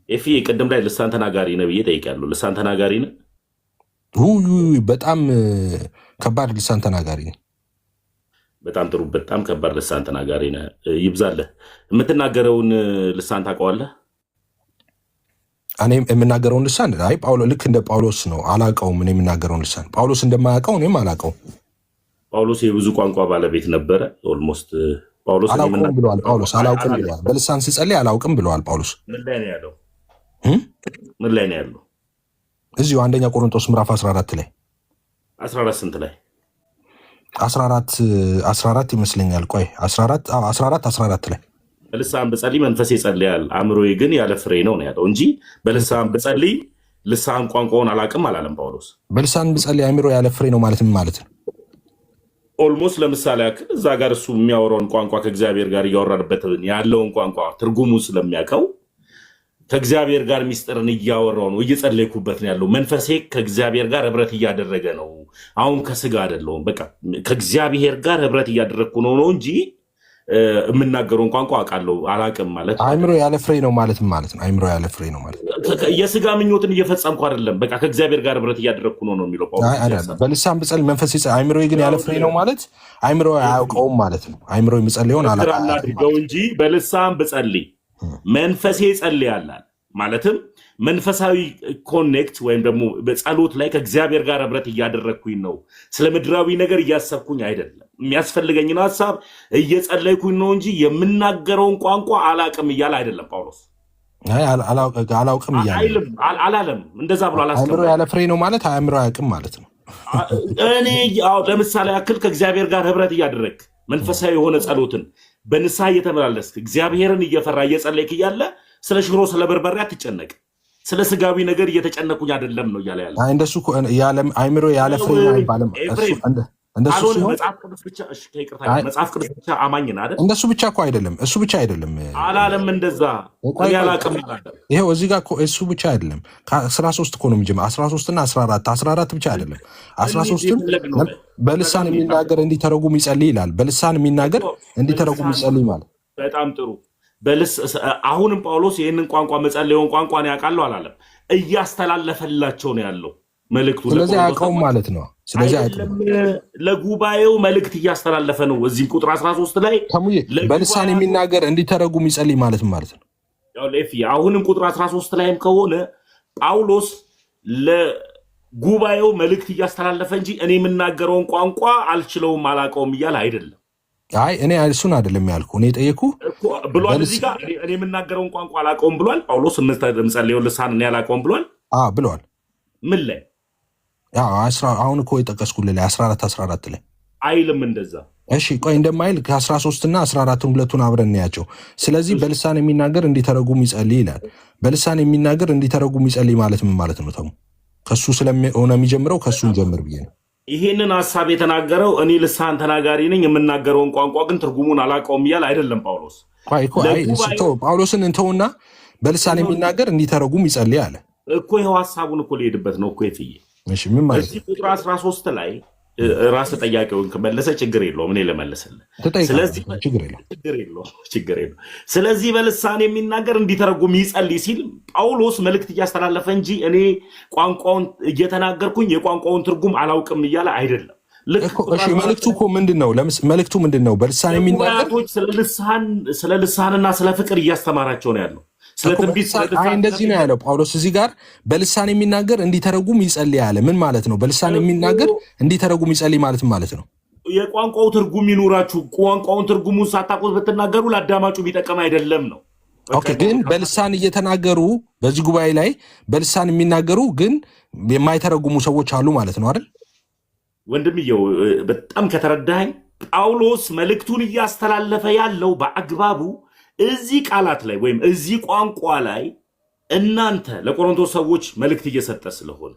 ኤፊ ቅድም ላይ ልሳን ተናጋሪ ነው ብዬ ጠይቄያለሁ። ልሳን ተናጋሪ ነው? በጣም ከባድ ልሳን ተናጋሪ ነው። በጣም ጥሩ። በጣም ከባድ ልሳን ተናጋሪ ነህ። ይብዛለህ። የምትናገረውን ልሳን ታውቀዋለህ? እኔ የምናገረውን ልሳን ልክ እንደ ጳውሎስ ነው። አላውቀውም። እኔ የምናገረውን ልሳን ጳውሎስ እንደማያውቀው እኔም አላውቀውም። ጳውሎስ የብዙ ቋንቋ ባለቤት ነበረ። ኦልሞስት ጳውሎስ አላውቅም ብለዋል። ጳውሎስ አላውቅም ብለዋል። በልሳን ስጸልይ አላውቅም ብለዋል ጳውሎስ። ምን ላይ ነው ያለው? ምን ላይ ነው ያለው? እዚሁ አንደኛ ቆሮንቶስ ምዕራፍ 14 ላይ 14 ስንት ላይ? 14 ይመስለኛል። ቆይ 14 ላይ በልሳን ብጸልይ መንፈሴ ይጸልያል፣ አእምሮዬ ግን ያለ ፍሬ ነው ያለው እንጂ በልሳን ብጸልይ ልሳን ቋንቋውን አላውቅም አላለም ጳውሎስ። በልሳን ብጸልይ አእምሮ ያለ ፍሬ ነው ማለት ምን ማለት ነው? ኦልሞስት ለምሳሌ ያክል እዛ ጋር እሱ የሚያወራውን ቋንቋ ከእግዚአብሔር ጋር እያወራንበት ያለውን ቋንቋ ትርጉሙ ስለሚያውቀው ከእግዚአብሔር ጋር ሚስጥርን እያወራው ነው፣ እየጸለይኩበት ነው ያለው። መንፈሴ ከእግዚአብሔር ጋር ህብረት እያደረገ ነው። አሁን ከስጋ አይደለሁም። በቃ ከእግዚአብሔር ጋር ህብረት እያደረግኩ ነው እንጂ የምናገረውን ቋንቋ አውቃለሁ አላውቅም ማለት አእምሮ ያለ ፍሬ ነው ማለት ማለት ነው። አእምሮ ያለ ፍሬ ነው ማለት የስጋ ምኞትን እየፈጸምኩ አይደለም። በቃ ከእግዚአብሔር ጋር ህብረት እያደረግኩ ነው የሚለው ጳውሎስ። በልሳን ብጸልይ መንፈስ አእምሮ ግን ያለ ፍሬ ነው ማለት አእምሮ አያውቀውም ማለት ነው። አእምሮ የሚጸልየውን አላውቀውም እንጂ በልሳን ብጸልይ መንፈሴ ይጸልያል ማለትም መንፈሳዊ ኮኔክት ወይም ደግሞ በጸሎት ላይ ከእግዚአብሔር ጋር ህብረት እያደረግኩኝ ነው። ስለ ምድራዊ ነገር እያሰብኩኝ አይደለም። የሚያስፈልገኝን ሀሳብ እየጸለይኩኝ ነው እንጂ የምናገረውን ቋንቋ አላቅም እያለ አይደለም ጳውሎስ። አላውቅም እያለ አላለም። እንደዛ ብሎ አእምሮ ያለ ፍሬ ነው ማለት አእምሮ አያውቅም ማለት ነው። እኔ ለምሳሌ ያክል ከእግዚአብሔር ጋር ህብረት እያደረግ መንፈሳዊ የሆነ ጸሎትን በንስሐ እየተመላለስክ እግዚአብሔርን እየፈራ እየጸለይክ እያለ ስለ ሽሮ ስለ በርበሬ አትጨነቅ። ስለ ስጋዊ ነገር እየተጨነቁኝ አይደለም ነው እያለ ያለ። እንደሱ አእምሮ ያለ ፍሬ ነው አይባልም። እንደሱ መጽሐፍ ቅዱስ ብቻ አማኝ ነህ አይደል? እንደሱ ብቻ እኮ አይደለም። እሱ ብቻ አይደለም አላለም። እንደዛ ያላቅም ይሄው እዚህ ጋር እሱ ብቻ አይደለም። ከ13 እኮ ነው የሚጀምረው። 13 እና 14 ብቻ አይደለም። 13ም በልሳን የሚናገር እንዲተረጉም ይጸልይ ይላል። በልሳን የሚናገር እንዲተረጉም ይጸልይ ማለት በጣም ጥሩ። አሁንም ጳውሎስ ይህንን ቋንቋ መጸለየውን ቋንቋ ነው ያውቃለሁ አላለም። እያስተላለፈላቸው ነው ያለው መልእክቱ። ስለዚህ አያውቀውም ማለት ነው። ስለዚህ ለጉባኤው መልእክት እያስተላለፈ ነው። እዚህም ቁጥር 13 ላይ በልሳን የሚናገር እንዲተረጉም ይጸልይ ማለት ነው። አሁንም ቁጥር 13 ላይም ከሆነ ጳውሎስ ለጉባኤው መልእክት እያስተላለፈ እንጂ እኔ የምናገረውን ቋንቋ አልችለውም አላውቀውም እያለ አይደለም። እኔ እሱን አይደለም ያልኩ። እኔ ጠየኩ ብሏል። እዚህ ጋር እኔ የምናገረውን ቋንቋ አላውቀውም ብሏል ጳውሎስ። የምጸልየውን ልሳን እኔ አላውቀውም ብሏል ብሏል። ምን ላይ? አሁን እኮ የጠቀስኩልህ ላይ 14 ላይ አይልም እንደዛ። እሺ ቆይ እንደማይል ከ13 እና 14 ሁለቱን አብረን እናያቸው። ስለዚህ በልሳን የሚናገር እንዲተረጉም ይጸልይ ይላል። በልሳን የሚናገር እንዲተረጉም ይጸልይ ማለት ምን ማለት ነው? ተሙ ከሱ ስለሆነ የሚጀምረው ከሱን ጀምር ብዬ ነው። ይሄንን ሀሳብ የተናገረው እኔ ልሳን ተናጋሪ ነኝ የምናገረውን ቋንቋ ግን ትርጉሙን አላውቀውም እያለ አይደለም ጳውሎስ። ጳውሎስን እንተውና በልሳን የሚናገር እንዲተረጉም ይጸልይ አለ እኮ። ይኸው ሀሳቡን እኮ ሊሄድበት ነው እኮ የትዬ። ምን ማለት እዚህ ቁጥር 13 ላይ ራስ ጠያቂውን ከመለሰ ችግር የለውም እኔ ልመልስልህ። ችግር የለውም። ስለዚህ በልሳን የሚናገር እንዲተረጉም ይጸልይ ሲል ጳውሎስ መልእክት እያስተላለፈ እንጂ እኔ ቋንቋውን እየተናገርኩኝ የቋንቋውን ትርጉም አላውቅም እያለ አይደለም። መልእክቱ እኮ ምንድን ነው? መልእክቱ ምንድን ነው? በልሳን የሚናገር ስለ ልሳንና ስለ ፍቅር እያስተማራቸው ነው ያለው። እንደዚህ ነው ያለው ጳውሎስ እዚህ ጋር በልሳን የሚናገር እንዲተረጉም ይጸልይ አለ። ምን ማለት ነው? በልሳን የሚናገር እንዲተረጉም ይጸልይ ማለት ማለት ነው የቋንቋው ትርጉም ይኑራችሁ። ቋንቋውን ትርጉሙን ሳታውቁት ብትናገሩ ለአዳማጩ ቢጠቀም አይደለም ነው። ግን በልሳን እየተናገሩ በዚህ ጉባኤ ላይ በልሳን የሚናገሩ ግን የማይተረጉሙ ሰዎች አሉ ማለት ነው አይደል? ወንድምየው በጣም ከተረዳኸኝ ጳውሎስ መልእክቱን እያስተላለፈ ያለው በአግባቡ እዚህ ቃላት ላይ ወይም እዚህ ቋንቋ ላይ እናንተ ለቆሮንቶስ ሰዎች መልእክት እየሰጠ ስለሆነ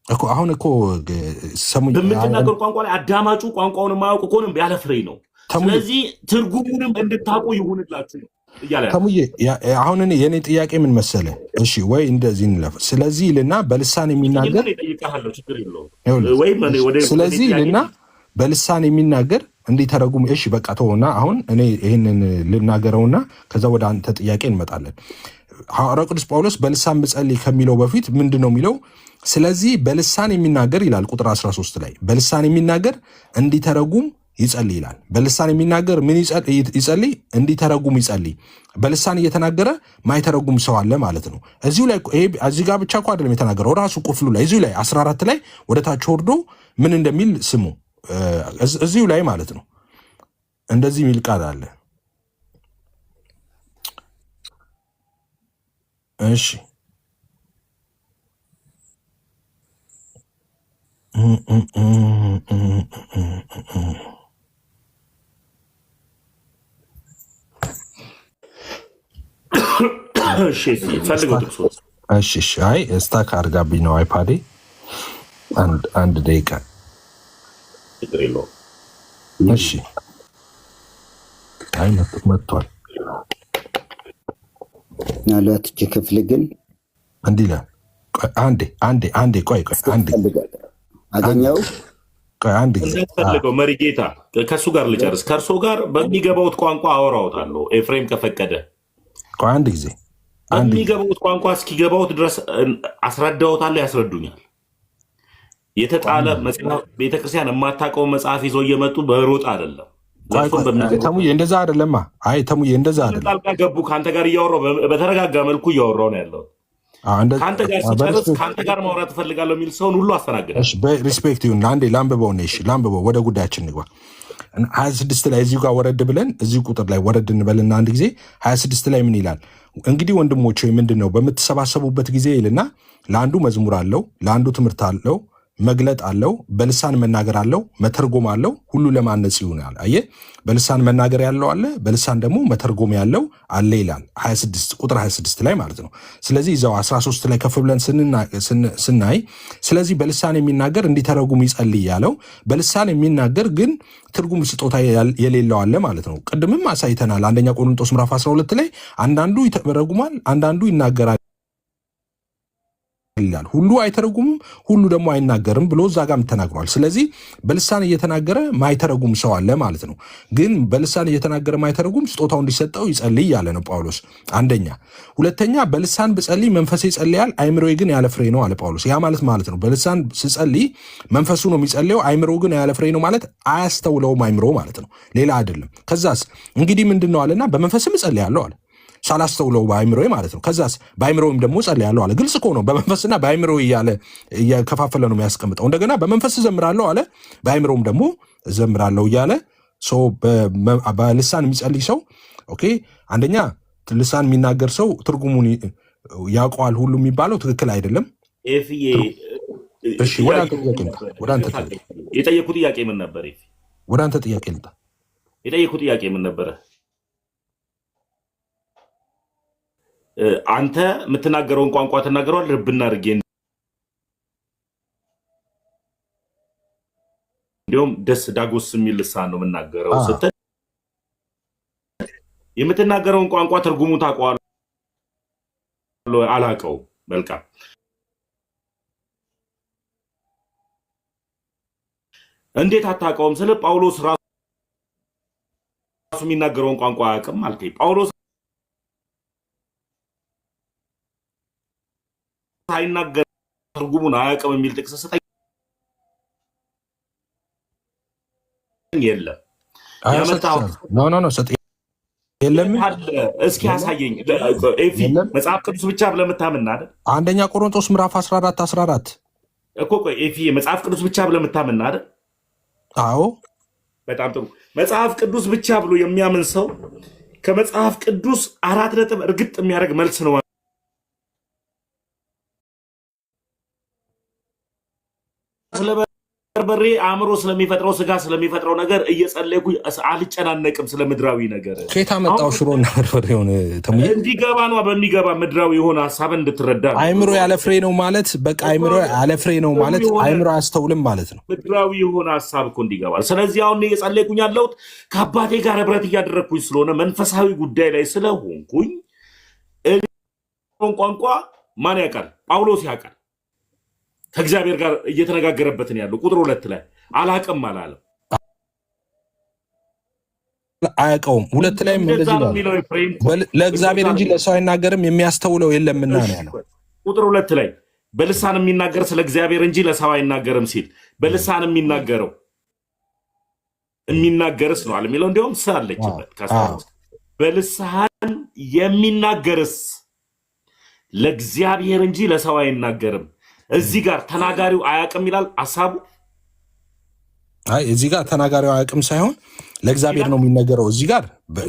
እኮ አሁን እኮ በምትናገሩ ቋንቋ ላይ አዳማጩ ቋንቋውን የማያውቅ ከሆነ ያለ ፍሬ ነው። ስለዚህ ትርጉሙንም እንድታውቁ ይሁንላችሁ ነው እያለ ተሙዬ። አሁን የኔ ጥያቄ ምን መሰለ? እሺ ወይ እንደዚህ እንለፍ። ስለዚህ ልና በልሳን የሚናገር ስለዚህ ልና በልሳን የሚናገር እንዲተረጉም እሺ በቃ ተውና አሁን እኔ ይህንን ልናገረውና ከዛ ወደ አንተ ጥያቄ እንመጣለን። ሐዋርያው ቅዱስ ጳውሎስ በልሳን ብጸልይ ከሚለው በፊት ምንድን ነው የሚለው? ስለዚህ በልሳን የሚናገር ይላል ቁጥር 13 ላይ በልሳን የሚናገር እንዲተረጉም ይጸልይ ይላል። በልሳን የሚናገር ምን ይጸልይ? እንዲተረጉም ይጸልይ። በልሳን እየተናገረ ማይተረጉም ሰው አለ ማለት ነው። እዚህ ጋር ብቻ እኮ አይደለም የተናገረው፣ ራሱ ቁፍሉ ላይ እዚሁ ላይ 14 ላይ ወደ ታች ወርዶ ምን እንደሚል ስሙ። እዚሁ ላይ ማለት ነው እንደዚህ የሚል ቃል አለ። እሺ አይ ስታክ አድርጋብኝ ነው አይፓዴ። አንድ ደቂቃ እሺ። አይ መጥቷል። ምናልባት እጅ ክፍል ግን እንዲህ ይላል። አንዴ ቆይ አንዴ አገኘው አንድ ጊዜ ፈልገው መሪ ጌታ ከእሱ ጋር ልጨርስ። ከእርሶ ጋር በሚገባውት ቋንቋ አወራውታለሁ። ኤፍሬም ከፈቀደ አንድ ጊዜ በሚገባውት ቋንቋ እስኪገባውት ድረስ አስረዳውታለሁ። ያስረዱኛል። የተጣለ መጽሐፍ ቤተክርስቲያን የማታውቀውን መጽሐፍ ይዘው እየመጡ በሮጥ አይደለም። ተሙዬ እንደዛ አይደለማ። አይ ተሙዬ እንደዛ አይደለም። ጣልቃ ገቡ። ከአንተ ጋር እያወራሁ በተረጋጋ መልኩ እያወራሁ ነው ያለው። ከአንተ ጋር ሲጨርስ ከአንተ ጋር ማውራት እፈልጋለሁ የሚል ሰውን ሁሉ አስተናግዳለሁ። በሪስፔክት ይሁን። አንዴ ላንብበው ነው። እሺ ላንብበው፣ ወደ ጉዳያችን እንግባ። 26 ላይ እዚሁ ጋር ወረድ ብለን እዚሁ ቁጥር ላይ ወረድ እንበልና አንድ ጊዜ 26 ላይ ምን ይላል? እንግዲህ ወንድሞች ምንድን ነው በምትሰባሰቡበት ጊዜ ይልና ለአንዱ መዝሙር አለው፣ ለአንዱ ትምህርት አለው፣ መግለጥ አለው፣ በልሳን መናገር አለው፣ መተርጎም አለው፣ ሁሉ ለማነጽ ይሆናል። አየህ፣ በልሳን መናገር ያለው አለ፣ በልሳን ደግሞ መተርጎም ያለው አለ ይላል 26 ቁጥር 26 ላይ ማለት ነው። ስለዚህ እዛው 13 ላይ ከፍ ብለን ስናይ ስለዚህ በልሳን የሚናገር እንዲተረጉም ይጸልይ ያለው በልሳን የሚናገር ግን ትርጉም ስጦታ የሌለው አለ ማለት ነው። ቅድምም አሳይተናል። አንደኛ ቆሮንቶስ ምዕራፍ 12 ላይ አንዳንዱ ይተረጉማል፣ አንዳንዱ ይናገራል ይላል። ሁሉ አይተረጉምም፣ ሁሉ ደግሞ አይናገርም ብሎ እዛ ጋም ተናግሯል። ስለዚህ በልሳን እየተናገረ ማይተረጉም ሰው አለ ማለት ነው። ግን በልሳን እየተናገረ ማይተረጉም ስጦታው እንዲሰጠው ይጸልይ ያለ ነው ጳውሎስ። አንደኛ። ሁለተኛ በልሳን ብጸልይ መንፈሴ ይጸልያል፣ አይምሮዬ ግን ያለ ፍሬ ነው አለ ጳውሎስ። ያ ማለት ነው በልሳን ስጸልይ መንፈሱ ነው የሚጸልየው፣ አይምሮ ግን ያለ ፍሬ ነው ማለት አያስተውለውም አይምሮ ማለት ነው፣ ሌላ አይደለም። ከዛስ እንግዲህ ምንድን ነው አለና በመንፈስም እጸልያለሁ አለ ሳላስተውለው በአይምሮ ማለት ነው። ከዛስ በአይምሮም ደግሞ ጸልያለሁ አለ። ግልጽ እኮ ነው። በመንፈስና በአይምሮ እያለ እየከፋፈለ ነው የሚያስቀምጠው። እንደገና በመንፈስ እዘምራለሁ አለ፣ በአይምሮም ደግሞ እዘምራለሁ እያለ በልሳን የሚጸልይ ሰው ኦኬ። አንደኛ ልሳን የሚናገር ሰው ትርጉሙን ያውቀዋል ሁሉ የሚባለው ትክክል አይደለም። ወደ አንተ የጠየኩ ጥያቄ ምን ነበር? ወደ አንተ ጥያቄ ልጣ የጠየኩ ጥያቄ ምን ነበረ? አንተ የምትናገረውን ቋንቋ ትናገረዋል ልብና አድርጌ እንዲሁም ደስ ዳጎስ የሚል ልሳን ነው የምናገረው ስትል የምትናገረውን ቋንቋ ትርጉሙ ታውቀዋለህ? አላውቀውም። መልካም። እንዴት አታውቀውም ስለ ጳውሎስ ራሱ የሚናገረውን ቋንቋ አያውቅም አልከኝ። ጳውሎስ ሳይናገር ትርጉሙን አያውቅም የሚል ጥቅስ ስጠኝ። የለም የለም። እስኪ ያሳየኝ። መጽሐፍ ቅዱስ ብቻ ብለህ የምታምን አይደል? አንደኛ ቆሮንቶስ ምዕራፍ 14 እኮ ቆይ መጽሐፍ ቅዱስ ብቻ ብለህ የምታምን አይደል? አዎ። በጣም ጥሩ። መጽሐፍ ቅዱስ ብቻ ብሎ የሚያምን ሰው ከመጽሐፍ ቅዱስ 4 ነጥብ እርግጥ የሚያደርግ መልስ ነው በርበሬ አእምሮ ስለሚፈጥረው ስጋ ስለሚፈጥረው ነገር እየጸለይኩ አልጨናነቅም። ስለ ምድራዊ ነገር ከየት አመጣው? ሽሮና በርበሬ ሆነ እንዲገባ ነው። በሚገባ ምድራዊ የሆነ ሀሳብን እንድትረዳ አይምሮ ያለ ፍሬ ነው ማለት በቃ አይምሮ ያለ ፍሬ ነው ማለት አይምሮ አያስተውልም ማለት ነው። ምድራዊ የሆነ ሀሳብ እኮ እንዲገባል። ስለዚህ አሁን እየጸለይኩኝ ያለሁት ከአባቴ ጋር ህብረት እያደረግኩኝ ስለሆነ መንፈሳዊ ጉዳይ ላይ ስለሆንኩኝ ቋንቋ ማን ያውቃል? ጳውሎስ ያውቃል። ከእግዚአብሔር ጋር እየተነጋገረበትን ያለው ቁጥር 2 ላይ አላቅም አላለም። አያውቀውም። ሁለት ላይም እንደዚህ ነው ለእግዚአብሔር እንጂ ለሰው አይናገርም የሚያስተውለው የለምና ነው ያለው። ቁጥር 2 ላይ በልሳን የሚናገር ስለ እግዚአብሔር እንጂ ለሰው አይናገርም ሲል በልሳን የሚናገርስ ነው አለ የሚለው። እንዲያውም ሳለችበት በልሳን የሚናገርስ ለእግዚአብሔር እንጂ ለሰው አይናገርም። እዚህ ጋር ተናጋሪው አያውቅም ይላል ሐሳቡ። አይ እዚህ ጋር ተናጋሪው አያውቅም ሳይሆን ለእግዚአብሔር ነው የሚናገረው። እዚህ ጋር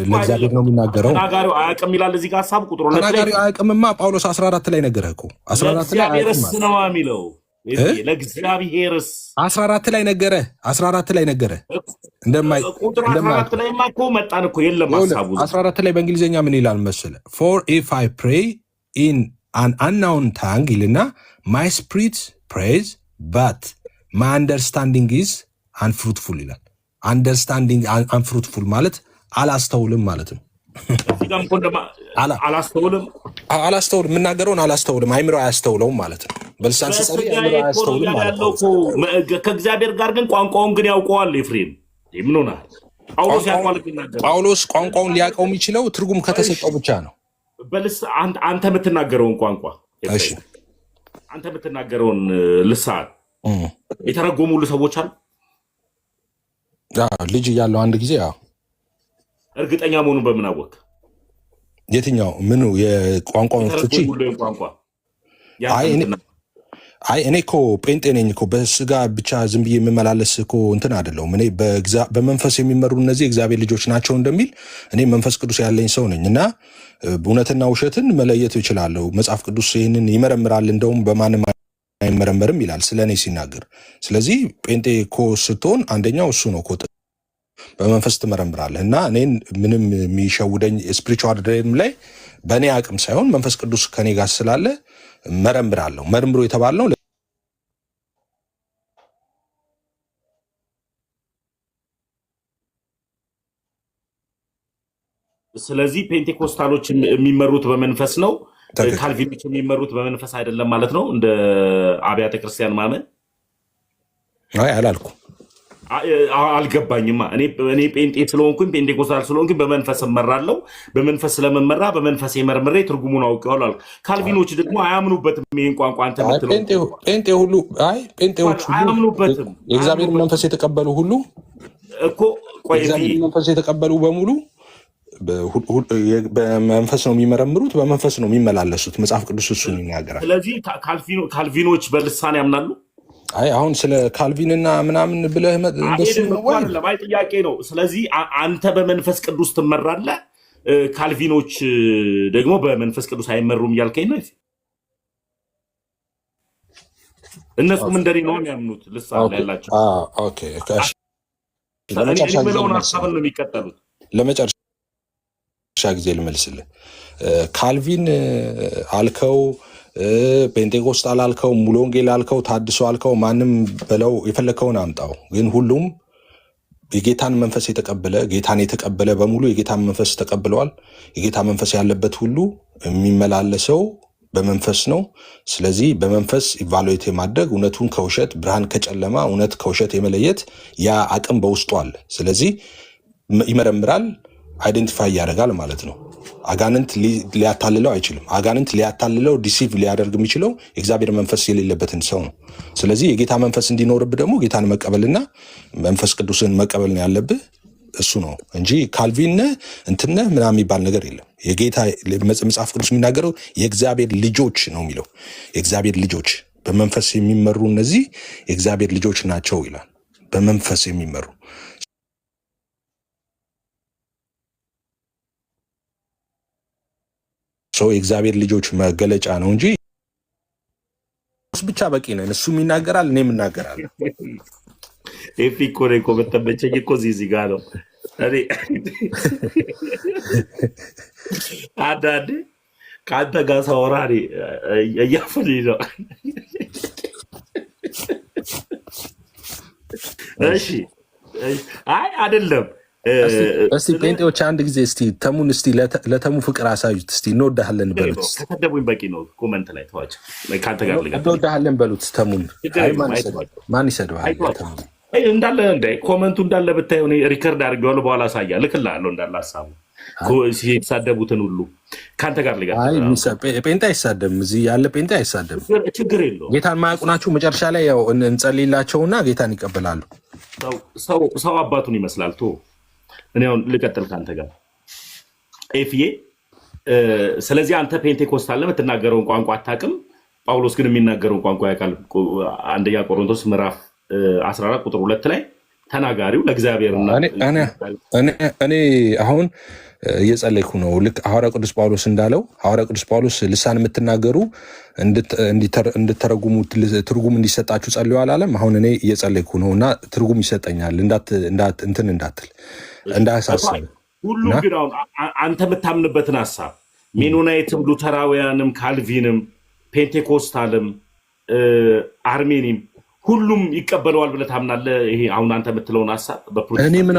ለእግዚአብሔር ነው የሚናገረው። ተናጋሪው አያውቅም ይላል እዚህ ጋር ሐሳቡ። ቁጥር 2 ተናጋሪው አያውቅምማ ጳውሎስ 14 ላይ ነገረህ እኮ 14 ላይ ለእግዚአብሔርስ ነው የሚለው። ለእግዚአብሔርስ 14 ላይ ነገረህ 14 ላይ ነገረህ ቁጥር 14 ላይማ እኮ መጣን እኮ የለም ሐሳቡ። 14 ላይ በእንግሊዝኛ ምን ይላል መሰለህ? for if I pray in an unknown tongue ይልና my spirit prays but my understanding is unfruitful ይላል። አንደርስታንዲንግ አንፍሩትፉል ማለት አላስተውልም ማለት ነው። አላስተውልም የምናገረውን አላስተውልም፣ አይምሮ አያስተውለውም ማለት ነው። በልሳን ሲጸልይ አይምሮ አያስተውልም ማለት ነው። ከእግዚአብሔር ጋር ግን ቋንቋውን ግን ያውቀዋል። ኤፍሬም ምን ሆናል? ጳውሎስ ቋንቋውን ሊያውቀው የሚችለው ትርጉም ከተሰጠው ብቻ ነው። አንተ የምትናገረውን ቋንቋ አንተ የምትናገረውን ልሳን የተረጎሙሉ ሰዎች አሉ። ልጅ እያለው አንድ ጊዜ እርግጠኛ መሆኑን በምን አወቅ? የትኛው ምኑ የቋንቋውን ፍቺ? አይ እኔ እኮ ጴንጤ ነኝ እኮ በስጋ ብቻ ዝም ብዬ የምመላለስ እኮ እንትን አይደለሁም። እኔ በመንፈስ የሚመሩ እነዚህ እግዚአብሔር ልጆች ናቸው እንደሚል እኔ መንፈስ ቅዱስ ያለኝ ሰው ነኝ እና እውነትና ውሸትን መለየት እችላለሁ። መጽሐፍ ቅዱስ ይህንን ይመረምራል፣ እንደውም በማንም አይመረመርም ይላል ስለ እኔ ሲናገር። ስለዚህ ጴንጤ እኮ ስትሆን አንደኛው እሱ ነው እኮ በመንፈስ ትመረምራለህ እና እኔን ምንም የሚሸውደኝ ስፒሪቹዋል ድሬም ላይ በእኔ አቅም ሳይሆን መንፈስ ቅዱስ ከኔ ጋር ስላለ መረምራለሁ። መርምሮ የተባልነው ስለዚህ ፔንቴኮስታሎች የሚመሩት በመንፈስ ነው፣ ካልቪኖች የሚመሩት በመንፈስ አይደለም ማለት ነው። እንደ አብያተ ክርስቲያን ማመን አላልኩ አልገባኝማ። እኔ ጴንጤ ስለሆንኩኝ ፔንቴኮስታል ስለሆንኩኝ በመንፈስ እመራለሁ። በመንፈስ ስለመመራ በመንፈስ የመርምሬ ትርጉሙን አውቄዋለሁ። ካልቪኖች ደግሞ አያምኑበትም። ይሄን ቋንቋ አንተ ጴንጤ ሁሉ ጴንጤዎች አያምኑበትም። የእግዚአብሔር መንፈስ የተቀበሉ ሁሉ እኮ ቆይ መንፈስ የተቀበሉ በሙሉ በመንፈስ ነው የሚመረምሩት፣ በመንፈስ ነው የሚመላለሱት። መጽሐፍ ቅዱስ እሱን ይናገራል። ስለዚህ ካልቪኖች በልሳን ያምናሉ። አይ አሁን ስለ ካልቪንና ምናምን ብለህ እንደሱ ነው ወይ? ለማይ ጥያቄ ነው። ስለዚህ አንተ በመንፈስ ቅዱስ ትመራለህ፣ ካልቪኖች ደግሞ በመንፈስ ቅዱስ አይመሩም እያልከኝ ነው። እነሱም እንደኔ ነው የሚያምኑት፣ ልሳን ያላቸው። ኦኬ ለመጨረሻ ሀሳብን ነው የሚቀጠሉት። ለመጨረሻ ጊዜ ልመልስልህ። ካልቪን አልከው፣ ፔንቴኮስታል አልከው፣ ሙሉ ወንጌል አልከው፣ ታድሶ አልከው፣ ማንም በለው የፈለከውን አምጣው፣ ግን ሁሉም የጌታን መንፈስ ጌታን የተቀበለ በሙሉ የጌታን መንፈስ ተቀብለዋል። የጌታ መንፈስ ያለበት ሁሉ የሚመላለሰው በመንፈስ ነው። ስለዚህ በመንፈስ ኢቫሉዌት የማድረግ እውነቱን ከውሸት፣ ብርሃን ከጨለማ፣ እውነት ከውሸት የመለየት ያ አቅም በውስጡ አለ። ስለዚህ ይመረምራል፣ አይደንቲፋይ ያደርጋል ማለት ነው። አጋንንት ሊያታልለው አይችልም። አጋንንት ሊያታልለው ዲሲቭ ሊያደርግ የሚችለው የእግዚአብሔር መንፈስ የሌለበትን ሰው ነው። ስለዚህ የጌታ መንፈስ እንዲኖርብህ ደግሞ ጌታን መቀበልና መንፈስ ቅዱስን መቀበል ነው ያለብህ። እሱ ነው እንጂ ካልቪን እንትነህ ምናምን የሚባል ነገር የለም። የጌታ መጽሐፍ ቅዱስ የሚናገረው የእግዚአብሔር ልጆች ነው የሚለው። የእግዚአብሔር ልጆች በመንፈስ የሚመሩ እነዚህ የእግዚአብሔር ልጆች ናቸው ይላል። በመንፈስ የሚመሩ ሰው የእግዚአብሔር ልጆች መገለጫ ነው እንጂ ብቻ በቂ ነን። እሱም ይናገራል፣ እኔም እናገራለሁ። ኤፊኮ ነው እኮ በተመቸኝ እኮ እዚህ ጋር ነው። አንዳንዴ ከአንተ ጋር ሳወራ እያፈልኝ ነው። እሺ አይ አይደለም። እስቲ ጴንጤዎች አንድ ጊዜ እስቲ ተሙን እስቲ ለተሙ ፍቅር አሳዩት። እስቲ እንወዳሃለን በሉት። ከተደቡኝ በቂ ነው። ኮመንት ላይ ተዋቸው። ከአንተ ጋር እንወዳሃለን በሉት። ተሙን ማን ይሰድብሃል? እንዳለ እንደ ኮመንቱ እንዳለ ብታይ እኔ ሪከርድ አድርጌዋለሁ። በኋላ አሳያ ልክልሃለሁ እንዳለ ሀሳቡ የተሳደቡትን ሁሉ ከአንተ ጋር ልጋ ጴንጤ አይሳደብም። እዚህ ያለ ጴንጤ አይሳደብም። ችግር የለውም። ጌታን ማያውቁ ናችሁ። መጨረሻ ላይ ያው እንጸልይላቸውና ጌታን ይቀበላሉ። ሰው አባቱን ይመስላል። ቶ እኔ አሁን ልቀጥል ከአንተ ጋር ኤፍዬ። ስለዚህ አንተ ፔንቴኮስታል የምትናገረውን ቋንቋ አታውቅም። ጳውሎስ ግን የሚናገረውን ቋንቋ ያውቃል። አንደኛ ቆሮንቶስ ምዕራፍ 14 ቁጥር 2 ላይ ተናጋሪው ለእግዚአብሔርና እኔ አሁን እየጸለይኩ ነው። ልክ ሐዋርያ ቅዱስ ጳውሎስ እንዳለው ሐዋርያ ቅዱስ ጳውሎስ ልሳን የምትናገሩ እንድተረጉሙ ትርጉም እንዲሰጣችሁ ጸልዩ አላለም? አሁን እኔ እየጸለይኩ ነው እና ትርጉም ይሰጠኛል እንትን እንዳትል እንዳያሳስብ ሁሉ። ግን አሁን አንተ የምታምንበትን ሀሳብ ሜኖናይትም፣ ሉተራውያንም፣ ካልቪንም፣ ፔንቴኮስታልም፣ አርሜኒም ሁሉም ይቀበለዋል ብለህ ታምናለህ? ይሄ አሁን አንተ የምትለውን ሀሳብ እኔ ምን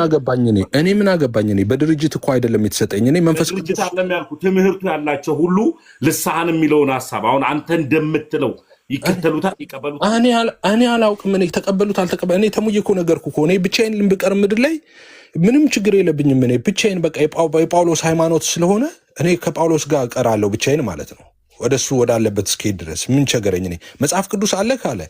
አገባኝ? እኔ በድርጅት እኮ አይደለም የተሰጠኝ። እኔ መንፈስ ድርጅት አለም ያልኩ ትምህርቱ ያላቸው ሁሉ ልሳን የሚለውን ሀሳብ አሁን አንተ እንደምትለው ይከተሉታል፣ ይቀበሉታል። እኔ አላውቅም። እኔ ተቀበሉት አልተቀበሉ እኔ ተሙዬ እኮ ነገርኩ እኮ እኔ ብቻዬን ልንብቀር ምድር ላይ ምንም ችግር የለብኝም። እኔ ብቻዬን በቃ የጳውሎስ ሃይማኖት ስለሆነ እኔ ከጳውሎስ ጋር እቀራለሁ ብቻዬን ማለት ነው። ወደሱ ወዳለበት እስክሄድ ድረስ ምን ቸገረኝ? እኔ መጽሐፍ ቅዱስ አለ ካለ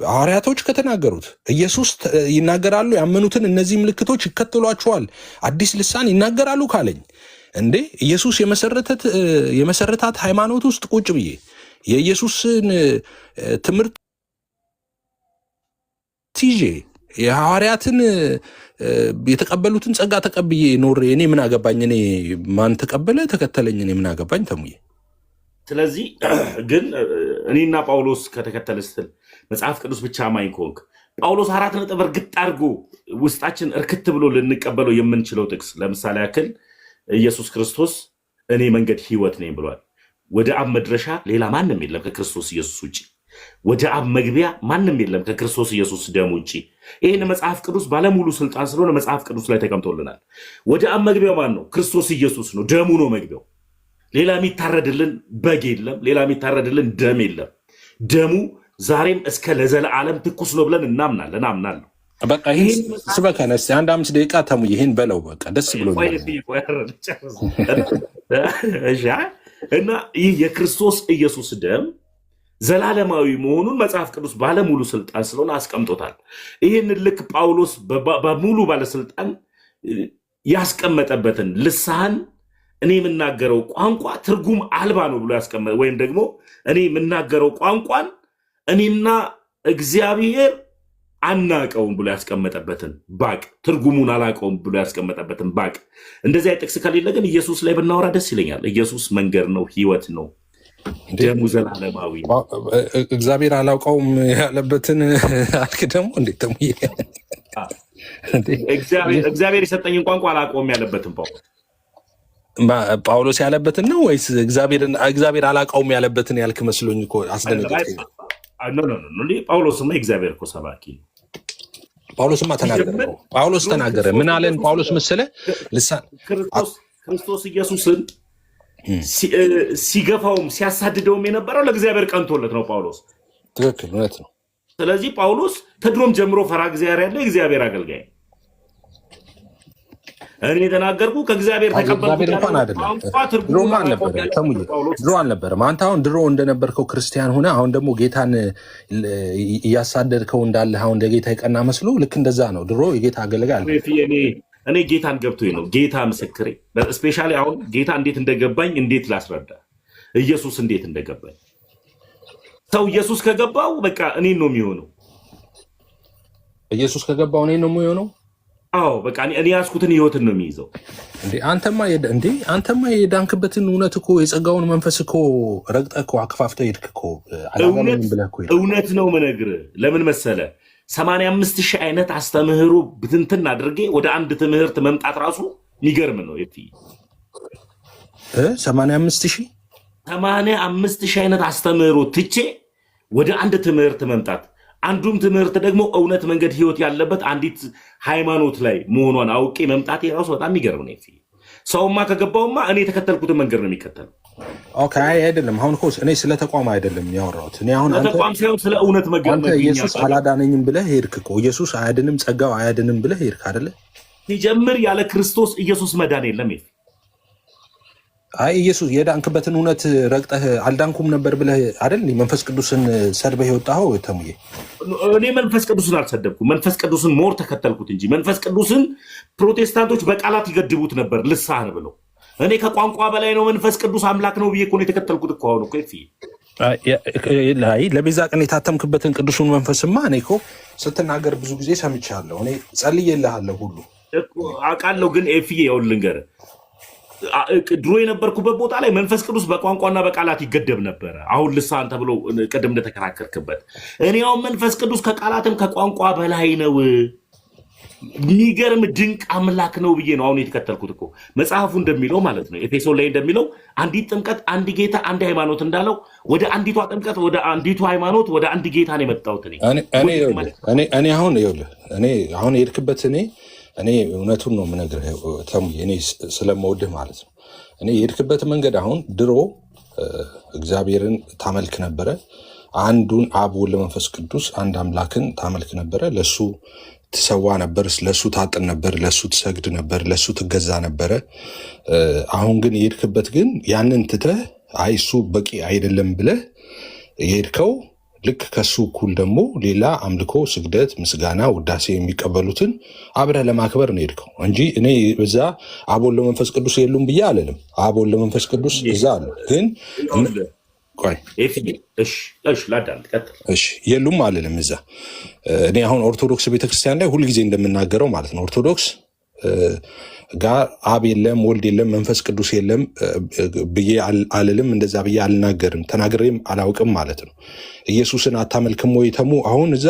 ሐዋርያቶች ከተናገሩት ኢየሱስ ይናገራሉ፣ ያመኑትን እነዚህ ምልክቶች ይከተሏቸዋል፣ አዲስ ልሳን ይናገራሉ ካለኝ እንዴ ኢየሱስ የመሰረታት ሃይማኖት ውስጥ ቁጭ ብዬ የኢየሱስን ትምህርት ይዤ የሐዋርያትን የተቀበሉትን ጸጋ ተቀብዬ ኖሬ እኔ ምን አገባኝ? እኔ ማን ተቀበለ ተከተለኝ? እኔ ምን አገባኝ ተሙዬ? ስለዚህ ግን እኔና ጳውሎስ ከተከተለ ስትል መጽሐፍ ቅዱስ ብቻ አማኝ ከሆንክ ጳውሎስ 4 ነጥብ እርግጥ አድርጎ ውስጣችን እርክት ብሎ ልንቀበለው የምንችለው ጥቅስ ለምሳሌ ያክል ኢየሱስ ክርስቶስ እኔ መንገድ ሕይወት ነኝ ብሏል። ወደ አብ መድረሻ ሌላ ማንም የለም ከክርስቶስ ኢየሱስ ውጭ። ወደ አብ መግቢያ ማንም የለም ከክርስቶስ ኢየሱስ ደም ውጭ። ይህን መጽሐፍ ቅዱስ ባለሙሉ ስልጣን ስለሆነ መጽሐፍ ቅዱስ ላይ ተቀምጦልናል። ወደ አብ መግቢያው ማን ነው? ክርስቶስ ኢየሱስ ነው። ደሙ ነው መግቢያው። ሌላ የሚታረድልን በግ የለም። ሌላ የሚታረድልን ደም የለም። ደሙ ዛሬም እስከ ለዘለዓለም ትኩስ ነው ብለን እናምናለን። አምናለሁ። በቃ ይህን ስበከነ እስኪ 1-5 ደቂቃ ተሙ ይህን በለው። በቃ ደስ ብሎ እና ይህ የክርስቶስ ኢየሱስ ደም ዘላለማዊ መሆኑን መጽሐፍ ቅዱስ ባለሙሉ ስልጣን ስለሆነ አስቀምጦታል። ይህን ልክ ጳውሎስ በሙሉ ባለስልጣን ያስቀመጠበትን ልሳን እኔ የምናገረው ቋንቋ ትርጉም አልባ ነው ብሎ ያስቀመጠ ወይም ደግሞ እኔ የምናገረው ቋንቋን እኔና እግዚአብሔር አናቀውም ብሎ ያስቀመጠበትን ባቅ ትርጉሙን አላቀውም ብሎ ያስቀመጠበትን ባቅ እንደዚህ ጥቅስ ከሌለ ግን ኢየሱስ ላይ ብናወራ ደስ ይለኛል። ኢየሱስ መንገድ ነው፣ ህይወት ነው፣ ደሙ ዘላለማዊ ነው። እግዚአብሔር አላውቀውም ያለበትን አልክ ደግሞ እንዴት ተሙ እግዚአብሔር የሰጠኝን ቋንቋ አላቀውም ያለበትን ጳውሎስ ያለበትን ነው ወይስ እግዚአብሔር አላውቀውም ያለበትን ያልክ መስሎኝ እኮ አስደነገጠኝ። ጳውሎስማ እግዚአብሔር እኮ ሰባኪ ነው። ጳውሎስማ ተናገረ። ጳውሎስ ተናገረ። ምን አለን ጳውሎስ መሰለ? ክርስቶስ ኢየሱስን ሲገፋውም ሲያሳድደውም የነበረው ለእግዚአብሔር ቀንቶለት ነው ጳውሎስ። ትክክል፣ እውነት ነው። ስለዚህ ጳውሎስ ከድሮም ጀምሮ ፈራ እግዚአብሔር ያለው የእግዚአብሔር አገልጋይ። እኔ የተናገርኩ ከእግዚአብሔር ተቀበልኩት እንኳን አይደለም። ድሮ አልነበረም። አንተ አሁን ድሮ እንደነበርከው ክርስቲያን ሆነ አሁን ደግሞ ጌታን እያሳደድከው እንዳለ አሁን ለጌታ የቀና መስሎ ልክ እንደዛ ነው። ድሮ የጌታ አገልጋይ እኔ ጌታን ገብቶኝ ነው። ጌታ ምስክሬ። ስፔሻሊ አሁን ጌታ እንዴት እንደገባኝ እንዴት ላስረዳ? ኢየሱስ እንዴት እንደገባኝ ሰው ኢየሱስ ከገባው በቃ እኔን ነው የሚሆነው። ኢየሱስ ከገባው እኔን ነው የሚሆነው። አዎ በቃ እኔ ያስኩትን ህይወትን ነው የሚይዘው። አንተማ የዳንክበትን እውነት እኮ የጸጋውን መንፈስ እኮ ረግጠህ እኮ አከፋፍተህ ሄድክ እኮ። እውነት ነው የምነግርህ። ለምን መሰለ 85,000 አይነት አስተምህሮ ብትንትን አድርጌ ወደ አንድ ትምህርት መምጣት ራሱ የሚገርም ነው። 85,000 አይነት አስተምህሮ ትቼ ወደ አንድ ትምህርት መምጣት፣ አንዱም ትምህርት ደግሞ እውነት መንገድ ህይወት ያለበት አንዲት ሃይማኖት ላይ መሆኗን አውቄ መምጣት የራሱ በጣም የሚገርም ነው። ሰውማ ከገባውማ እኔ የተከተልኩትን መንገድ ነው የሚከተለው። ኦኬ አይደለም። አሁን እኮ እኔ ስለ ተቋም አይደለም ያወራሁት። እኔ አሁን ተቋም ሳይሆን ስለ እውነት አንተ ኢየሱስ አላዳነኝም ብለህ ሄድክ እኮ። ኢየሱስ አያድንም ጸጋው አያድንም ብለህ ሄድክ አይደለ? ሲጀምር ያለ ክርስቶስ ኢየሱስ መዳን የለም። አይ ኢየሱስ የዳንክበትን እውነት ረግጠህ አልዳንኩም ነበር ብለህ አይደል መንፈስ ቅዱስን ሰድበህ የወጣኸው ተሙዬ? እኔ መንፈስ ቅዱስን አልሰደብኩም። መንፈስ ቅዱስን ሞር ተከተልኩት እንጂ መንፈስ ቅዱስን ፕሮቴስታንቶች በቃላት ይገድቡት ነበር ልሳን ብለው። እኔ ከቋንቋ በላይ ነው መንፈስ ቅዱስ አምላክ ነው ብዬ እኮ ነው የተከተልኩት እኮ። አሁን እኮ ለቤዛ ቀን የታተምክበትን ቅዱሱን መንፈስማ እኔ እኮ ስትናገር ብዙ ጊዜ ሰምቻለሁ። እኔ ጸልዬልሃለሁ ሁሉ አውቃለሁ። ግን ኤፍዬ ይኸውልህ ልንገርህ፣ ድሮ የነበርኩበት ቦታ ላይ መንፈስ ቅዱስ በቋንቋና በቃላት ይገደብ ነበረ። አሁን ልሳን ተብሎ ቅድም እንደተከራከርክበት እኔ አሁን መንፈስ ቅዱስ ከቃላትም ከቋንቋ በላይ ነው፣ የሚገርም ድንቅ አምላክ ነው ብዬ ነው አሁን የተከተልኩት እኮ። መጽሐፉ እንደሚለው ማለት ነው ኤፌሶን ላይ እንደሚለው አንዲት ጥምቀት፣ አንድ ጌታ፣ አንድ ሃይማኖት እንዳለው ወደ አንዲቷ ጥምቀት፣ ወደ አንዲቱ ሃይማኖት፣ ወደ አንድ ጌታ ነው የመጣሁት እኔ አሁን የሄድክበት እኔ እውነቱን ነው የምነግርህ ተሙዬ፣ እኔ ስለምወድህ ማለት ነው። እኔ የሄድክበት መንገድ አሁን ድሮ እግዚአብሔርን ታመልክ ነበረ፣ አንዱን አብ ወልድ መንፈስ ቅዱስ አንድ አምላክን ታመልክ ነበረ። ለሱ ትሰዋ ነበር፣ ለሱ ታጥን ነበር፣ ለሱ ትሰግድ ነበር፣ ለሱ ትገዛ ነበረ። አሁን ግን የሄድክበት ግን ያንን ትተህ አይ እሱ በቂ አይደለም ብለህ የሄድከው ልክ ከሱ እኩል ደግሞ ሌላ አምልኮ፣ ስግደት፣ ምስጋና፣ ውዳሴ የሚቀበሉትን አብረህ ለማክበር ነው ሄድከው እንጂ እኔ እዛ አብ ወልድ መንፈስ ቅዱስ የሉም ብዬ አልልም። አብ ወልድ መንፈስ ቅዱስ እዛ አሉ፣ ግን የሉም አልልም እዛ። እኔ አሁን ኦርቶዶክስ ቤተክርስቲያን ላይ ሁልጊዜ እንደምናገረው ማለት ነው ኦርቶዶክስ ጋር አብ የለም ወልድ የለም መንፈስ ቅዱስ የለም ብዬ አልልም። እንደዛ ብዬ አልናገርም፣ ተናግሬም አላውቅም ማለት ነው። ኢየሱስን አታመልክም ወይ ተሙ? አሁን እዛ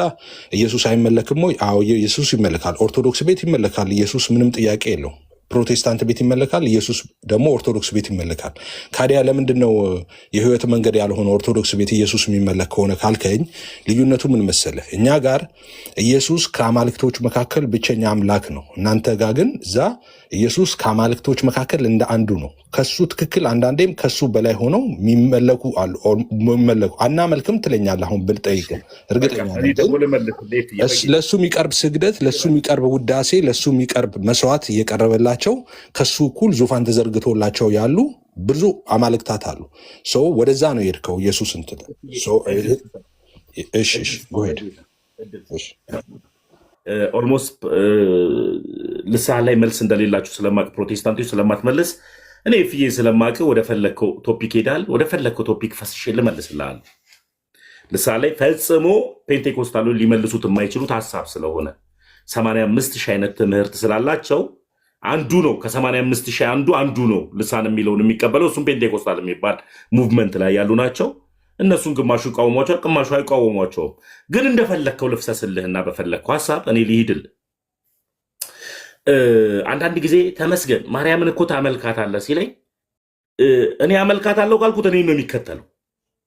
ኢየሱስ አይመለክም ወይ? አዎ ኢየሱስ ይመለካል። ኦርቶዶክስ ቤት ይመለካል ኢየሱስ፣ ምንም ጥያቄ የለው። ፕሮቴስታንት ቤት ይመለካል ኢየሱስ፣ ደግሞ ኦርቶዶክስ ቤት ይመለካል። ካዲያ ለምንድን ነው የህይወት መንገድ ያልሆነ ኦርቶዶክስ ቤት ኢየሱስ የሚመለክ ከሆነ ካልከኝ፣ ልዩነቱ ምን መሰለህ? እኛ ጋር ኢየሱስ ከአማልክቶች መካከል ብቸኛ አምላክ ነው። እናንተ ጋር ግን እዛ ኢየሱስ ከአማልክቶች መካከል እንደ አንዱ ነው። ከሱ ትክክል አንዳንዴም ከሱ በላይ ሆነው የሚመለኩ አሉ። አናመልክም ትለኛለህ አሁን ብል ጠይቅህ እርግጠኛ ለሱ የሚቀርብ ስግደት፣ ለሱ የሚቀርብ ውዳሴ፣ ለሱ የሚቀርብ መስዋዕት እየቀረበላቸው ከሱ እኩል ዙፋን ተዘርግቶላቸው ያሉ ብዙ አማልክታት አሉ። ሰው ወደዛ ነው የሄድከው ኢየሱስ እንትለ ኦልሞስት ልሳን ላይ መልስ እንደሌላችሁ ስለማቅ ፕሮቴስታንቶች ስለማትመልስ እኔ ፍዬ ስለማቅ ወደ ፈለግከው ቶፒክ ሄዳል። ወደ ፈለግከው ቶፒክ ፈስሼ ልመልስልሃል። ልሳን ላይ ፈጽሞ ፔንቴኮስታሎች ሊመልሱት የማይችሉት ሀሳብ ስለሆነ 85,000 አይነት ትምህርት ስላላቸው አንዱ ነው ከ85,000 አንዱ ነው ልሳን የሚለውን የሚቀበለው። እሱም ፔንቴኮስታል የሚባል ሙቭመንት ላይ ያሉ ናቸው። እነሱን ግማሹ ይቃወሟቸዋል፣ ግማሹ አይቃወሟቸውም። ግን እንደፈለግከው ልፍሰስልህና በፈለግከው ሀሳብ እኔ ልሂድል። አንዳንድ ጊዜ ተመስገን ማርያምን እኮ ታመልካታለህ ሲለኝ እኔ አመልካታለሁ ካልኩት እኔ ነው የሚከተለው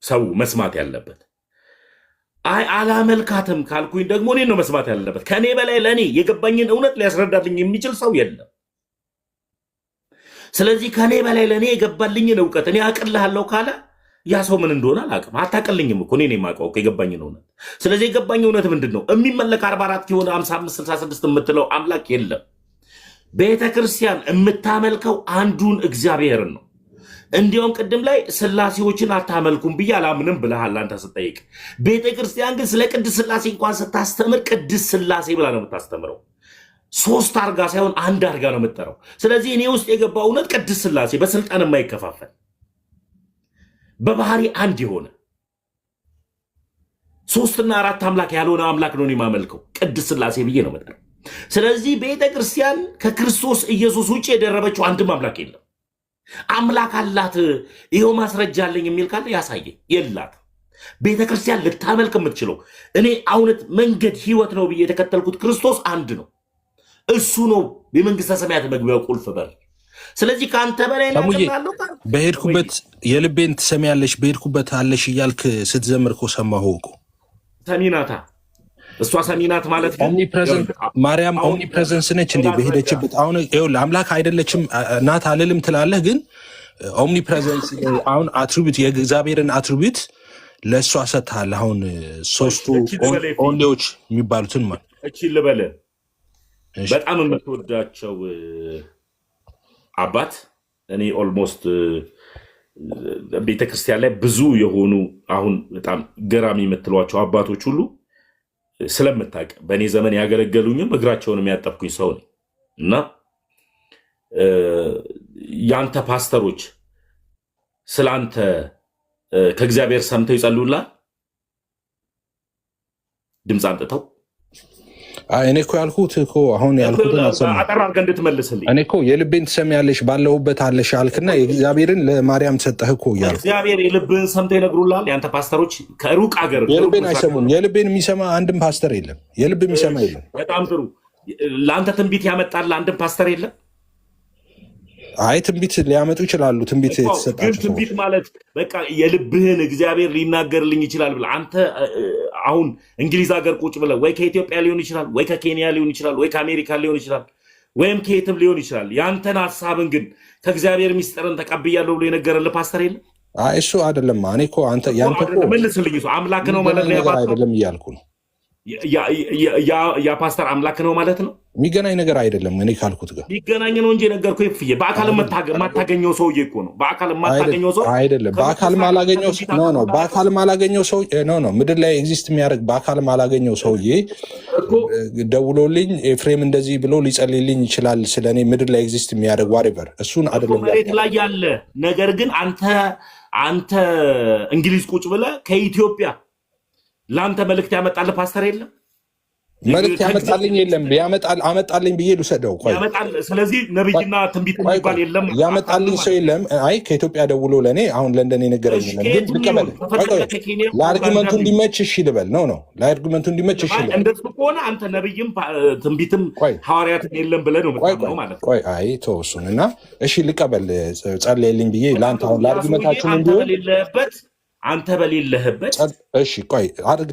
ሰው መስማት ያለበት። አይ አላመልካትም ካልኩኝ ደግሞ እኔ ነው መስማት ያለበት። ከእኔ በላይ ለእኔ የገባኝን እውነት ሊያስረዳልኝ የሚችል ሰው የለም። ስለዚህ ከእኔ በላይ ለእኔ የገባልኝን እውቀት እኔ አቅልሃለሁ ካለ ያ ሰው ምን እንደሆነ አላውቅም። አታቀልኝም እኮ እኔ የማውቀው የገባኝን እውነት። ስለዚህ የገባኝ እውነት ምንድን ነው? የሚመለክ 44 የሆነ 55 66 የምትለው አምላክ የለም። ቤተ ክርስቲያን የምታመልከው አንዱን እግዚአብሔርን ነው። እንዲያውም ቅድም ላይ ስላሴዎችን አታመልኩም ብዬ አላምንም ብለሃል አንተ ስጠይቅ። ቤተ ክርስቲያን ግን ስለ ቅድስ ስላሴ እንኳን ስታስተምር ቅድስ ስላሴ ብላ ነው የምታስተምረው። 3 አርጋ ሳይሆን አንድ አርጋ ነው የምትጠራው። ስለዚህ እኔ ውስጥ የገባው እውነት ቅድስ ስላሴ በስልጣን የማይከፋፈል በባህሪ አንድ የሆነ 3 እና 4 አምላክ ያልሆነ አምላክ ነው የማመልከው። ቅድስ ስላሴ ብዬ ነው የምጠራው። ስለዚህ ቤተ ክርስቲያን ከክርስቶስ ኢየሱስ ውጭ የደረበችው አንድም አምላክ የለም። አምላክ አላት ይኸው ማስረጃ አለኝ የሚል ካለ ያሳየኝ። የላት። ቤተ ክርስቲያን ልታመልክ የምትችለው እኔ እውነት መንገድ ህይወት ነው ብዬ የተከተልኩት ክርስቶስ አንድ ነው። እሱ ነው የመንግስተ ሰማያት መግቢያው ቁልፍ በር። ስለዚህ ከአንተ በላይ ናለው። በሄድኩበት የልቤን ትሰሚያለሽ፣ በሄድኩበት አለሽ እያልክ ስትዘምር እኮ ሰማሁ እኮ። ሰሚናታ እሷ ሰሚናት ማለት ማርያም ኦምኒ ፕሬዘንስ ነች እንዴ? በሄደችበት አሁን ይኸውልህ አምላክ አይደለችም ናት አልልም ትላለህ፣ ግን ኦምኒፕሬዘንስ አሁን አትሪቢዩት የእግዚአብሔርን አትሪቢዩት ለእሷ ሰጥተሃል። አሁን ሶስቱ ኦንሊዎች የሚባሉትን ማለት እቺ ልበለ በጣም የምትወዳቸው አባት እኔ ኦልሞስት ቤተክርስቲያን ላይ ብዙ የሆኑ አሁን በጣም ገራሚ የምትሏቸው አባቶች ሁሉ ስለምታውቅ በእኔ ዘመን ያገለገሉኝም እግራቸውን የሚያጠብኩኝ ሰው ነኝ እና የአንተ ፓስተሮች ስለ አንተ ከእግዚአብሔር ሰምተው ይጸልዩላል ድምፅ አንጥተው እኔ እኮ ያልኩት እኮ አሁን ያልኩት አጠር አድርገህ እንድትመልስልኝ እኔ እኮ የልቤን ትሰሚያለሽ ባለሁበት አለሽ አልክና የእግዚአብሔርን ለማርያም ሰጠህ እኮ እያልኩ እግዚአብሔር የልብህን ሰምተው ይነግሩላል ያንተ ፓስተሮች ከሩቅ አገር የልቤን አይሰሙም የልቤን የሚሰማ አንድም ፓስተር የለም የልብ የሚሰማ የለም በጣም ጥሩ ለአንተ ትንቢት ያመጣል አንድም ፓስተር የለም አይ ትንቢት ሊያመጡ ይችላሉ ትንቢት የተሰጣቸው ትንቢት ማለት በቃ የልብህን እግዚአብሔር ሊናገርልኝ ይችላል ብለህ አንተ አሁን እንግሊዝ ሀገር ቁጭ ብለህ ወይ ከኢትዮጵያ ሊሆን ይችላል ወይ ከኬንያ ሊሆን ይችላል ወይ ከአሜሪካ ሊሆን ይችላል ወይም ከየትም ሊሆን ይችላል ያንተን ሐሳብን ግን ከእግዚአብሔር ሚስጥርን ተቀብያለሁ ብሎ የነገረልህ ፓስተር የለም አይ እሱ አይደለም እኔ እኮ አንተ ያንተ እኮ መልስልኝ እሱ አምላክ ነው ማለት ነው አይደለም እያልኩ ነው ያ ፓስተር አምላክ ነው ማለት ነው የሚገናኝ ነገር አይደለም እኔ ካልኩት ጋር የሚገናኝ ነው እንጂ ነገርኩህ ይፍዬ በአካል ማታገኘው ሰውዬ እኮ ነው በአካል ማታገኘው ሰው አይደለም በአካል ማላገኘው ነው በአካል ማላገኘው ሰው ነው ምድር ላይ ኤግዚስት የሚያደርግ በአካል ማላገኘው ሰውዬ ደውሎልኝ ኤፍሬም እንደዚህ ብሎ ሊጸልይልኝ ይችላል ስለኔ ምድር ላይ ኤግዚስት የሚያደርግ ዋሬቨር እሱን አይደለም መሬት ላይ ያለ ነገር ግን አንተ እንግሊዝ ቁጭ ብለህ ከኢትዮጵያ ለአንተ መልእክት ያመጣልህ ፓስተር የለም መልእክት ያመጣልኝ የለም አመጣልኝ ብዬ ልውሰደው ስለዚህ ነብይና ትንቢት የሚባል የለም ያመጣልኝ ሰው የለም አይ ከኢትዮጵያ ደውሎ ለእኔ አሁን ለንደን የነገረኝ የለም ግን ልቀበል ለአርጊመንቱ እንዲመች እሺ ልበል ነው ለአርጊመንቱ እንዲመች እሺ ልበል እንደሱ ከሆነ አንተ ነብይም ትንቢትም ሐዋርያትም የለም ብለህ ነው የምትለው ማለት ነው ቆይ አይ ተው እሱን እና እሺ ልቀበል ጸልይልኝ ብዬ ለአንተ አሁን ለአርጊመንታችን እንዲሆን አንተ በሌለህበት እሺ ቆይ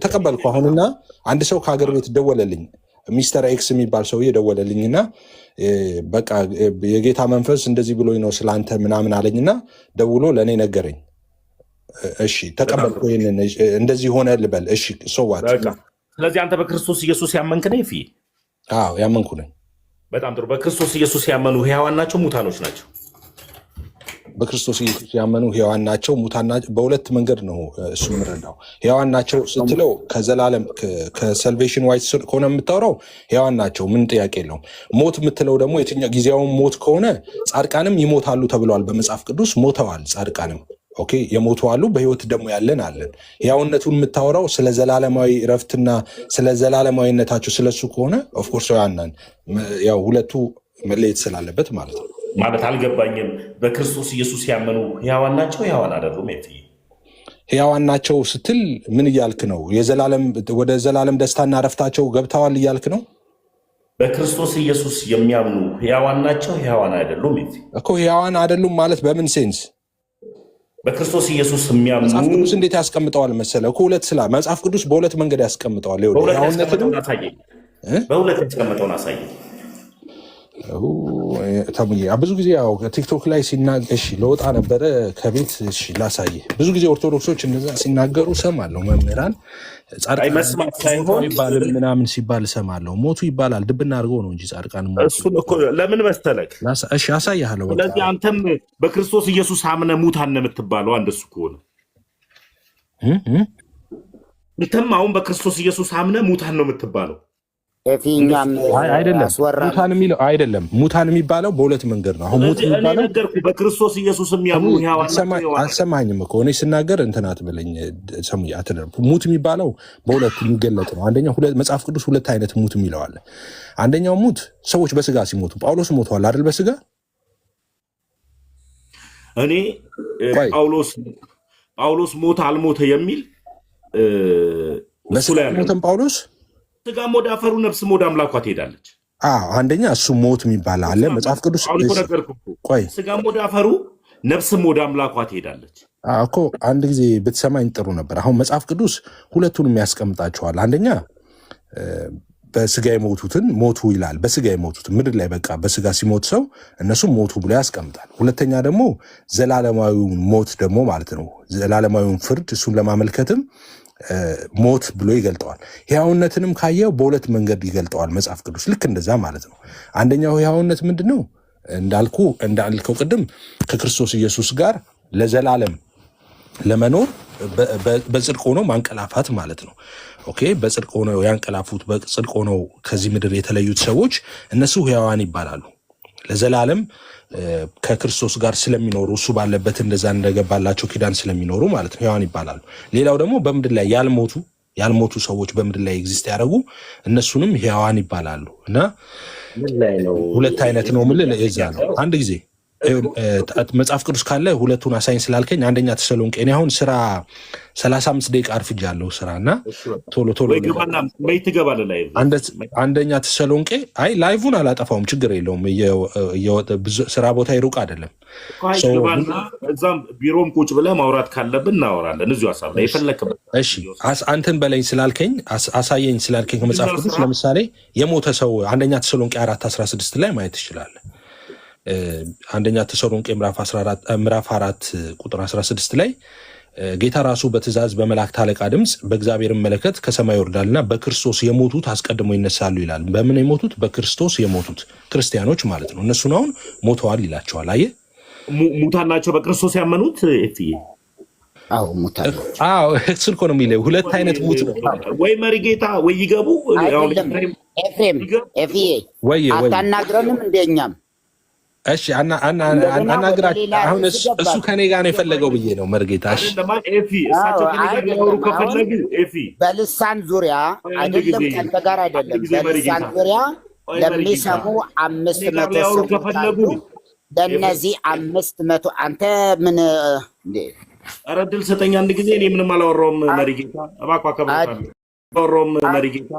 ተቀበልኩ አሁንና አንድ ሰው ከሀገር ቤት ደወለልኝ ሚስተር ኤክስ የሚባል ሰውዬ ደወለልኝና በቃ የጌታ መንፈስ እንደዚህ ብሎኝ ነው ስላንተ ምናምን አለኝና ደውሎ ለእኔ ነገረኝ እሺ ተቀበልኩ ይሄንን እንደዚህ ሆነ ልበል እሺ ሶዋት ስለዚህ አንተ በክርስቶስ ኢየሱስ ያመንክ ነህ ይፊ አዎ ያመንኩ ነኝ በጣም ጥሩ በክርስቶስ ኢየሱስ ያመኑ ሕያዋን ናቸው ሙታኖች ናቸው በክርስቶስ ኢየሱስ ያመኑ ሕያዋን ናቸው ሙታን በሁለት መንገድ ነው እሱ የምረዳው ሕያዋን ናቸው ስትለው ከዘላለም ከሰልቬሽን ዋይት ከሆነ የምታወራው ሕያዋን ናቸው ምን ጥያቄ የለውም ሞት የምትለው ደግሞ የትኛው ጊዜያውን ሞት ከሆነ ጻድቃንም ይሞታሉ ተብለዋል በመጽሐፍ ቅዱስ ሞተዋል ጻድቃንም ኦኬ የሞቱ አሉ በህይወት ደግሞ ያለን አለን ሕያውነቱን የምታወራው ስለ ዘላለማዊ ረፍትና ስለ ዘላለማዊነታቸው ስለሱ ከሆነ ኦፍኮርስ ያናን ያው ሁለቱ መለየት ስላለበት ማለት ነው ማለት አልገባኝም በክርስቶስ ኢየሱስ ያመኑ ሕያዋን ናቸው ሕያዋን አይደሉም ሕያዋን ናቸው ስትል ምን እያልክ ነው የዘላለም ወደ ዘላለም ደስታና ረፍታቸው ገብተዋል እያልክ ነው በክርስቶስ ኢየሱስ የሚያምኑ ሕያዋን ናቸው ሕያዋን አይደሉም እኮ ሕያዋን አይደሉም ማለት በምን ሴንስ በክርስቶስ ኢየሱስ የሚያምኑ መጽሐፍ ቅዱስ እንዴት ያስቀምጠዋል መሰለህ እኮ ሁለት ስላ መጽሐፍ ቅዱስ በሁለት መንገድ ያስቀምጠዋል በሁለት ያስቀምጠውን አሳየኝ ብዙ ጊዜ ያው ቲክቶክ ላይ ሲናገር እሺ ለወጣ ነበረ ከቤት እሺ ላሳየ ብዙ ጊዜ ኦርቶዶክሶች እንደዛ ሲናገሩ ሰማለሁ መምህራን ጻድቃን ይባላል ምናምን ሲባል ሰማለሁ ሞቱ ይባላል ድብና አድርገው ነው እንጂ ጻድቃን ሞቱ እሱ እኮ ለምን መሰለክ እሺ አሳያለሁ ስለዚህ አንተም በክርስቶስ ኢየሱስ አምነህ ሙታን ነው የምትባለው እንደሱ ከሆነ አንተም አሁን በክርስቶስ ኢየሱስ አምነህ ሙታን ነው የምትባለው አይደለም ሙታን የሚባለው በሁለት መንገድ ነው አሁን ሙት የሚባለው በክርስቶስ ኢየሱስ የሚያምኑ አልሰማኝም እኮ እኔ ስናገር እንትን አትበለኝ ሰሙኝ አትደርኩ ሙት የሚባለው በሁለት የሚገለጥ ነው አንደኛው መጽሐፍ ቅዱስ ሁለት አይነት ሙት የሚለው አለ አንደኛው ሙት ሰዎች በስጋ ሲሞቱ ጳውሎስ ሞቷል አይደል በስጋ እኔ ጳውሎስ ሞተ አልሞተ የሚል በስጋ ሞተም ጳውሎስ ስጋም ወደ አፈሩ ነፍስም ወደ አምላኳ ትሄዳለች አንደኛ እሱ ሞት የሚባል አለ መጽሐፍ ቅዱስ ስጋም ወደ አፈሩ ነፍስም ወደ አምላኳ ትሄዳለች እኮ አንድ ጊዜ ብትሰማኝ ጥሩ ነበር አሁን መጽሐፍ ቅዱስ ሁለቱንም ያስቀምጣቸዋል አንደኛ በስጋ የሞቱትን ሞቱ ይላል። በስጋ የሞቱትን ምድር ላይ በቃ በስጋ ሲሞት ሰው እነሱም ሞቱ ብሎ ያስቀምጣል። ሁለተኛ ደግሞ ዘላለማዊውን ሞት ደግሞ ማለት ነው ዘላለማዊውን ፍርድ እሱን ለማመልከትም ሞት ብሎ ይገልጠዋል። ሕያውነትንም ካየው በሁለት መንገድ ይገልጠዋል መጽሐፍ ቅዱስ ልክ እንደዛ ማለት ነው። አንደኛው ሕያውነት ምንድን ነው? እንዳልከው ቅድም ከክርስቶስ ኢየሱስ ጋር ለዘላለም ለመኖር በጽድቅ ሆኖ ማንቀላፋት ማለት ነው። ኦኬ፣ በጽድቅ ሆነው ያንቀላፉት በጽድቅ ሆነው ከዚህ ምድር የተለዩት ሰዎች እነሱ ሕያዋን ይባላሉ። ለዘላለም ከክርስቶስ ጋር ስለሚኖሩ እሱ ባለበት እንደዛ እንደገባላቸው ኪዳን ስለሚኖሩ ማለት ነው ሕያዋን ይባላሉ። ሌላው ደግሞ በምድር ላይ ያልሞቱ ሰዎች በምድር ላይ ኤግዚስት ያደረጉ እነሱንም ሕያዋን ይባላሉ። እና ሁለት አይነት ነው ምል እዛ ነው። አንድ ጊዜ መጽሐፍ ቅዱስ ካለ ሁለቱን አሳይን ስላልከኝ አንደኛ ተሰሎንቄ እኔ አሁን ስራ 35 ደቂቃ አርፍጃለሁ ስራ እና ቶሎ አንደኛ ተሰሎንቄ አይ ላይቭን አላጠፋውም ችግር የለውም ስራ ቦታ ይሩቅ አይደለም እዛም ቢሮም ቁጭ ብለህ ማውራት ካለብን እናወራለን እዚሁ ሀሳብ ላይ የፈለክበት እሺ አንተን በለኝ ስላልከኝ አሳየኝ ስላልከኝ ከመጽሐፍ ቅዱስ ለምሳሌ የሞተ ሰው አንደኛ ተሰሎንቄ 4:16 ላይ ማየት ትችላለህ። አንደኛ ተሰሎንቄ ምዕራፍ 4 ቁጥር 16 ላይ ጌታ ራሱ በትእዛዝ በመላእክት አለቃ ድምፅ በእግዚአብሔር መለከት ከሰማይ ይወርዳልና በክርስቶስ የሞቱት አስቀድሞ ይነሳሉ ይላል። በምን የሞቱት? በክርስቶስ የሞቱት ክርስቲያኖች ማለት ነው። እነሱን አሁን ሞተዋል ይላቸዋል። አየህ ሙታን ናቸው በክርስቶስ ያመኑት። ኤፍዬ አዎ እሱን እኮ ነው የሚለው። ሁለት አይነት ሙት ነው ወይ መሪጌታ ወይ ይገቡ ኤፍሬም ኤፍዬ አታናግረንም እንደኛም እሺ አናግራችሁ አሁን እሱ ከኔ ጋር ነው የፈለገው ብዬ ነው መርጌታ። በልሳን ዙሪያ አይደለም ከአንተ ጋር አይደለም በልሳን ዙሪያ ለሚሰሙ 500 ሰዎች አሉ። ለእነዚህ 500 አንተ ምን እንዴ? ኧረ እድል ስጠኝ አንድ ጊዜ። እኔ ምንም አላወራሁም መሪጌታ፣ እባክህ አከብራለሁ። አላወራሁም መሪጌታ